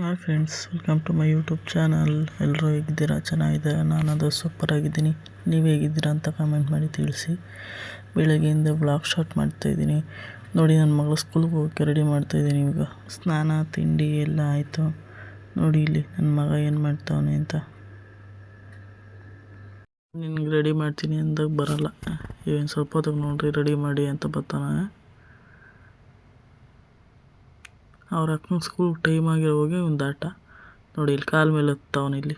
Hi friends, welcome to my YouTube channel. ಎಲ್ಲರೂ ಹೇಗಿದ್ದೀರಾ? ಚೆನ್ನಾಗಿದ್ದೀರಾ? ನಾನು ಸೂಪರಾಗಿದ್ದೀನಿ. ನೀವು ಹೇಗಿದ್ದೀರಾ ಅಂತ ಕಮೆಂಟ್ ಮಾಡಿ ತಿಳಿಸಿ. ಬೆಳಗ್ಗೆಯಿಂದ ವ್ಲಾಗ್ ಸ್ಟಾರ್ಟ್ ಮಾಡ್ತಾಯಿದ್ದೀನಿ. ನೋಡಿ, ನನ್ನ ಮಗಳು ಸ್ಕೂಲ್ಗೆ ಹೋಗೋಕ್ಕೆ ರೆಡಿ ಮಾಡ್ತಾಯಿದ್ದೀನಿ. ಇವಾಗ ಸ್ನಾನ ತಿಂಡಿ ಎಲ್ಲ ಆಯಿತು. ನೋಡಿ ಇಲ್ಲಿ ನನ್ನ ಮಗ ಏನು ಮಾಡ್ತಾವನೆ ಅಂತ. ನಿನ್ಗೆ ರೆಡಿ ಮಾಡ್ತೀನಿ ಅಂದಾಗ ಬರಲ್ಲ. ಏನು ಸ್ವಲ್ಪ ಹೊತ್ತಿಗೆ ನೋಡ್ರಿ ರೆಡಿ ಮಾಡಿ ಅಂತ ಬರ್ತಾನೆ. ಅವ್ರ ಅಕ್ಕನ ಸ್ಕೂಲ್ ಟೈಮ್ ಆಗಿರೋವಾಗೆ ಒಂದು ಆಟ. ನೋಡಿ ಇಲ್ಲಿ ಕಾಲ ಮೇಲೆ ಹತ್ತವನಿಲ್ಲಿ.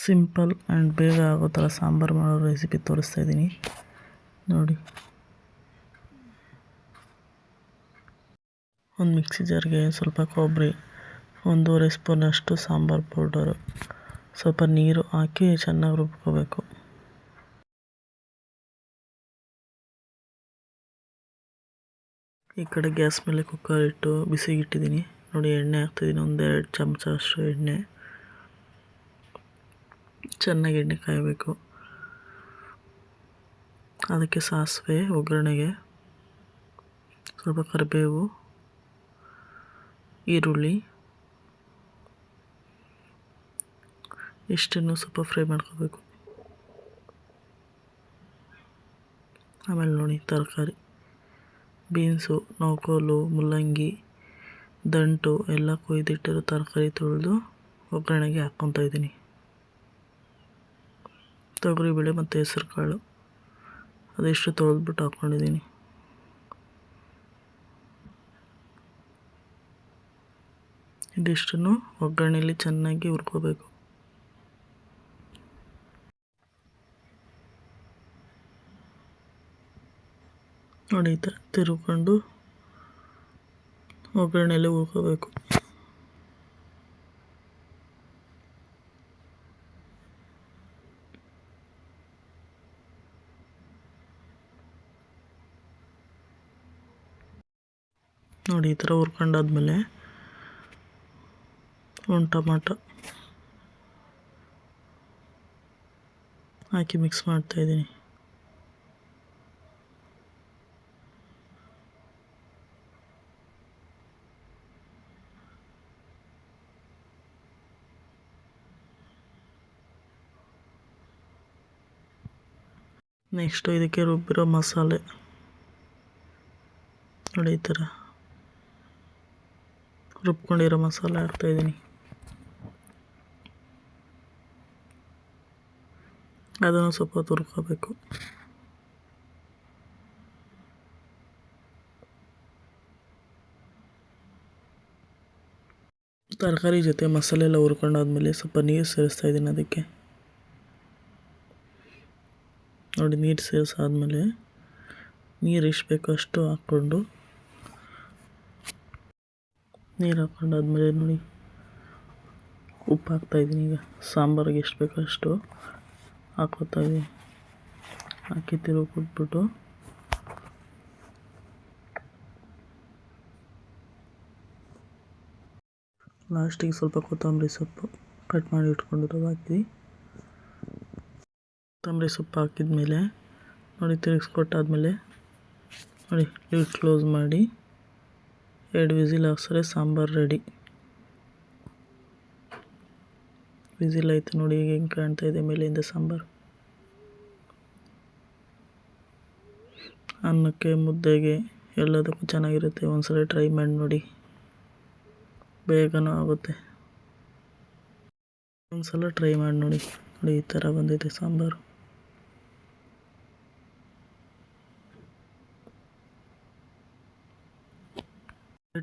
ಸಿಂಪಲ್ ಆ್ಯಂಡ್ ಬೇಗ ಆಗೋ ಥರ ಸಾಂಬಾರು ಮಾಡೋ ರೆಸಿಪಿ ತೋರಿಸ್ತಾ ಇದ್ದೀನಿ. ನೋಡಿ, ಒಂದು ಮಿಕ್ಸಿ ಜಾರ್ಗೆ ಸ್ವಲ್ಪ ಕೊಬ್ಬರಿ, 1.5 ಸ್ಪೂನಷ್ಟು ಸಾಂಬಾರು ಪೌಡರು, ಸ್ವಲ್ಪ ನೀರು ಹಾಕಿ ಚೆನ್ನಾಗಿ ರುಬ್ಕೋಬೇಕು. ಈ ಕಡೆ ಗ್ಯಾಸ್ ಮೇಲೆ ಕುಕ್ಕರ್ ಇಟ್ಟು ಬಿಸಿಗಿಟ್ಟಿದ್ದೀನಿ. ನೋಡಿ, ಎಣ್ಣೆ ಹಾಕ್ತಿದ್ದೀನಿ, 1-2 ಚಮಚ ಅಷ್ಟು ಎಣ್ಣೆ. ಚೆನ್ನಾಗಿ ಎಣ್ಣೆ ಕಾಯಬೇಕು. ಅದಕ್ಕೆ ಸಾಸಿವೆ ಒಗ್ಗರಣೆಗೆ, ಸ್ವಲ್ಪ ಕರಿಬೇವು, ಈರುಳ್ಳಿ ಇಷ್ಟನ್ನು ಸ್ವಲ್ಪ ಫ್ರೈ ಮಾಡ್ಕೋಬೇಕು. ಆಮೇಲೆ ನೋಡಿ, ತರಕಾರಿ ಬೀನ್ಸು, ನೌಕೋಲು, ಮುಲ್ಲಂಗಿ, ದಂಟು ಎಲ್ಲ ಕೊಯ್ದಿಟ್ಟಿರೋ ತರಕಾರಿ ತೊಳೆದು ಒಗ್ಗರಣೆಗೆ ಹಾಕ್ಕೊತಾ ಇದ್ದೀನಿ. ತೊಗರಿಬೇಳೆ ಮತ್ತು ಹೆಸರು ಕಾಳು ಅದೆಷ್ಟು ತೊಳೆದ್ಬಿಟ್ಟು ಹಾಕ್ಕೊಂಡಿದ್ದೀನಿ. ಇದಿಷ್ಟನ್ನು ಒಗ್ಗರಣೆಯಲ್ಲಿ ಚೆನ್ನಾಗಿ ಹುರ್ಕೋಬೇಕು. ನೋಡಿ, ಈ ಥರ ತಿರುಗ್ಕೊಂಡು ಒಗ್ಗರಣೆಯಲ್ಲಿ ಹುರ್ಕೋಬೇಕು. ನೋಡಿ ಈ ಥರ ಹುರ್ಕೊಂಡಾದ್ಮೇಲೆ ಒಂದು ಟೊಮಾಟೊ ಹಾಕಿ ಮಿಕ್ಸ್ ಮಾಡ್ತಾಯಿದ್ದೀನಿ. ನೆಕ್ಸ್ಟು ಇದಕ್ಕೆ ರುಬ್ಬಿರೋ ಮಸಾಲೆ ನೋಡಿ, ಈ ಥರ ರುಬ್ಕೊಂಡಿರೋ ಮಸಾಲೆ ಹಾಕ್ತಾಯಿದ್ದೀನಿ. ಅದನ್ನು ಸ್ವಲ್ಪ ತುರ್ಕೋಬೇಕು. ತರಕಾರಿ ಜೊತೆ ಮಸಾಲೆ ಎಲ್ಲ ಹುರ್ಕೊಂಡಾದ್ಮೇಲೆ ಸ್ವಲ್ಪ ನೀರು ಸೇರಿಸ್ತಾಯಿದ್ದೀನಿ. ಅದಕ್ಕೆ ನೋಡಿ, ನೀರು ಸೇರಿಸಾದ್ಮೇಲೆ ನೀರು ಎಷ್ಟು ಬೇಕೋ ಅಷ್ಟು ಹಾಕ್ಕೊಂಡು, ನೀರು ಹಾಕ್ಕೊಂಡಾದ್ಮೇಲೆ ನೋಡಿ ಉಪ್ಪು ಹಾಕ್ತಾಯಿದ್ದೀನಿ. ಈಗ ಸಾಂಬಾರಿಗೆ ಎಷ್ಟು ಬೇಕೋ ಅಷ್ಟು ಹಾಕ್ಕೊತಾಯಿದ್ದೀನಿ. ಹಾಕಿ ತಿರುಗಿ ಕೊಟ್ಬಿಟ್ಟು ಲಾಸ್ಟಿಗೆ ಸ್ವಲ್ಪ ಕೊತ್ತಂಬರಿ ಸೊಪ್ಪು ಕಟ್ ಮಾಡಿ ಇಟ್ಕೊಂಡಿರೋದು ಹಾಕಿ, ಕೊತ್ತಂಬರಿ ಸೊಪ್ಪು ಹಾಕಿದ್ಮೇಲೆ ನೋಡಿ ತಿರುಗಿಸ್ಕೊಟ್ಟಾದ್ಮೇಲೆ ನೋಡಿ ಲಿಡ್ ಕ್ಲೋಸ್ ಮಾಡಿ 2 ವಿಸಿಲ್ ಹಾಕ್ಸಿದ್ರೆ ಸಾಂಬಾರು ರೆಡಿ. ವಿಸಿಲ್ ಆಯಿತು ನೋಡಿ, ಈಗ ಹೆಂಗೆ ಕಾಣ್ತಾ ಇದೆ ಮೇಲಿಂದ ಸಾಂಬಾರು. ಅನ್ನಕ್ಕೆ, ಮುದ್ದೆಗೆ ಎಲ್ಲದಕ್ಕೂ ಚೆನ್ನಾಗಿರುತ್ತೆ. ಒಂದ್ಸಲ ಟ್ರೈ ಮಾಡಿ ನೋಡಿ, ಬೇಗನೂ ಆಗುತ್ತೆ. ಒಂದ್ಸಲ ಟ್ರೈ ಮಾಡಿ ನೋಡಿ. ನೋಡಿ ಈ ಥರ ಬಂದಿದೆ ಸಾಂಬಾರು.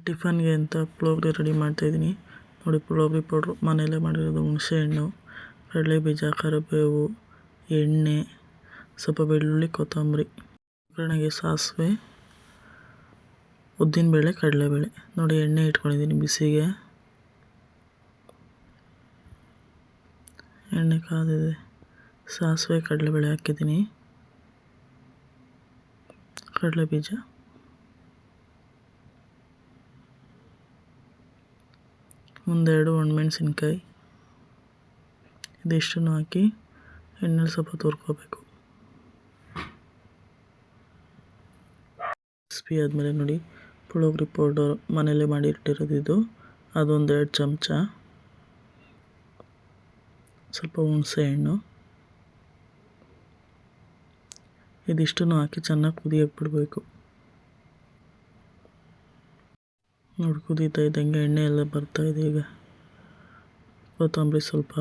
ಟಿಫನ್ಗೆ ಅಂತ ಪುಳೋಗ್ರೆ ರೆಡಿ ಮಾಡ್ತಾಯಿದ್ದೀನಿ. ನೋಡಿ, ಪುಳೋಗ್ರೆ ಪೌಡ್ರು ಮನೆಯಲ್ಲೇ ಮಾಡಿರೋದು. ಹುಣಸೆಹಣ್ಣು, ಕಡಲೆಬೀಜ, ಕರಿಬೇವು, ಎಣ್ಣೆ, ಸ್ವಲ್ಪ ಬೆಳ್ಳುಳ್ಳಿ, ಕೊತ್ತಂಬರಿ, ಒಗ್ಗರಣೆಗೆ ಸಾಸಿವೆ, ಉದ್ದಿನಬೇಳೆ, ಕಡಲೆಬೇಳೆ. ನೋಡಿ ಎಣ್ಣೆ ಇಟ್ಕೊಂಡಿದ್ದೀನಿ ಬಿಸಿಗೆ. ಎಣ್ಣೆ ಕಾದಿದೆ. ಸಾಸಿವೆ, ಕಡಲೆಬೇಳೆ ಹಾಕಿದ್ದೀನಿ. ಕಡಲೆಬೀಜ, ಒಂದೆರಡು ಒಣಮೆಣಸಿನ್ಕಾಯಿ, ಇದಿಷ್ಟನ್ನು ಹಾಕಿ ಎಣ್ಣೆಲಿ ಸ್ವಲ್ಪ ತುರ್ಕೋಬೇಕು. ಕ್ರಿಸ್ಪಿ ಆದಮೇಲೆ ನೋಡಿ ಪುಳೋಗ್ರೆ ಪೌಡರ್ ಮನೇಲೆ ಮಾಡಿಟ್ಟಿರೋದು ಇದು, ಅದೊಂದು 2 ಚಮಚ, ಸ್ವಲ್ಪ ಹುಣಸೆಹಣ್ಣು, ಇದಿಷ್ಟನ್ನು ಹಾಕಿ ಚೆನ್ನಾಗಿ ಕುದಿಯೋಕೆ ಬಿಡಬೇಕು. ನೋಡಿ ಕುದೀತಾ ಇದ್ದಂಗೆ ಎಣ್ಣೆ ಎಲ್ಲ ಬರ್ತಾಯಿದೆ. ಈಗ ಕೊತ್ತಂಬರಿ ಸ್ವಲ್ಪ,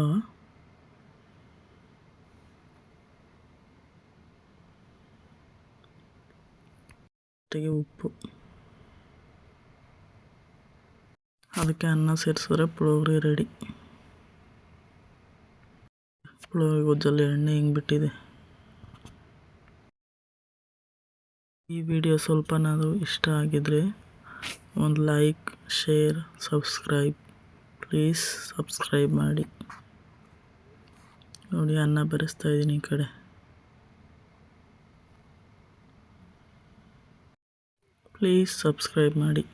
ಉಪ್ಪು, ಅದಕ್ಕೆ ಅನ್ನ ಸೇರಿಸಿದ್ರೆ ಪುಳೋಗ್ರೆ ರೆಡಿ. ಪುಳೋಗ್ರೆ ಗೊಜ್ಜಲ್ಲಿ ಎಣ್ಣೆ ಹಿಂಗೆ ಬಿಟ್ಟಿದೆ. ಈ ವಿಡಿಯೋ ಸ್ವಲ್ಪನಾದರೂ ಇಷ್ಟ ಆಗಿದರೆ ಒಂದು like, share, subscribe, please subscribe ಮಾಡಿ. ನೋಡಿ ಅನ್ನ ಬೆರೆಸ್ತಾಯಿದ್ದೀನಿ ಈ ಕಡೆ. ಪ್ಲೀಸ್ ಸಬ್ಸ್ಕ್ರೈಬ್ ಮಾಡಿ.